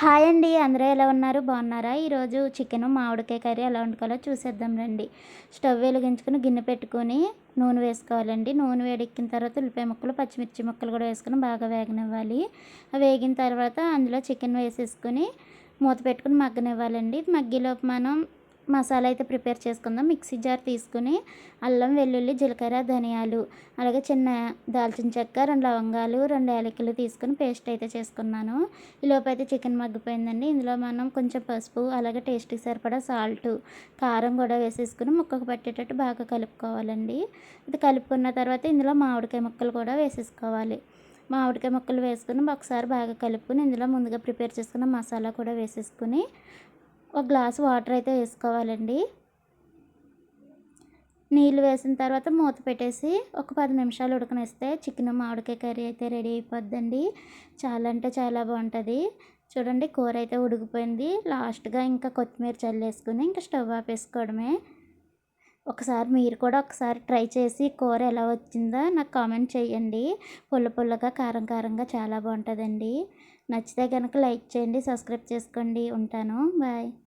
Hi అండి. అందరూ ఎలా ఉన్నారు? బాగున్నారా? ఈరోజు చికెను, మామిడికాయ కర్రీ ఎలా వండుకోవాలో చూసేద్దాం రండి. స్టవ్ వెలిగించుకొని గిన్నె పెట్టుకొని నూనె వేసుకోవాలండి. నూనె వేడెక్కిన తర్వాత ఉల్లిపాయ ముక్కలు, పచ్చిమిర్చి ముక్కలు కూడా వేసుకొని బాగా వేగనివ్వాలి. అవి వేగిన తర్వాత అందులో చికెన్ వేసేసుకొని మూత పెట్టుకొని మగ్గనివ్వాలండి. మగ్గేలోపు మనం మసాలా అయితే ప్రిపేర్ చేసుకుందాం. మిక్సీ జార్ తీసుకొని అల్లం, వెల్లుల్లి, జీలకర్ర, ధనియాలు, అలాగే చిన్న దాల్చిన చెక్క, 2 లవంగాలు, 2 యాలకులు తీసుకొని పేస్ట్ అయితే చేసుకున్నాను. ఈలోపు అయితే చికెన్ మగ్గిపోయిందండి. ఇందులో మనం కొంచెం పసుపు, అలాగే టేస్ట్‌కి సరిపడా సాల్టు, కారం కూడా వేసేసుకొని ముక్కకు పట్టేటట్టు బాగా కలుపుకోవాలండి. ఇది కలుపుకున్న తర్వాత ఇందులో మామిడికాయ ముక్కలు కూడా వేసేసుకోవాలి. మామిడికాయ ముక్కలు వేసుకొని ఒకసారి బాగా కలుపుకొని ఇందులో ముందుగా ప్రిపేర్ చేసుకున్న మసాలా కూడా వేసేసుకొని ఒక గ్లాస్ వాటర్ అయితే వేసుకోవాలండి. నీళ్ళు వేసిన తర్వాత మూత పెట్టేసి ఒక 10 నిమిషాలు ఉడకనిస్తే చికెన్ మామిడికాయ కర్రీ అయితే రెడీ అయిపోద్దండి. చాలా అంటే చాలా బాగుంటుంది. చూడండి, కూర అయితే ఉడికిపోయింది. లాస్ట్‌గా ఇంకా కొత్తిమీర చల్లేసుకొని ఇంకా స్టవ్ ఆపేసుకోవడమే. ఒకసారి మీరు కూడా ఒకసారి ట్రై చేసి కూర ఎలా వచ్చిందో నాకు కామెంట్ చేయండి. పుల్ల పుల్లగా, కారం కారంగా చాలా బాగుంటుందండి. నచ్చితే కనుక లైక్ చేయండి, సబ్స్క్రైబ్ చేసుకోండి. ఉంటాను. బాయ్.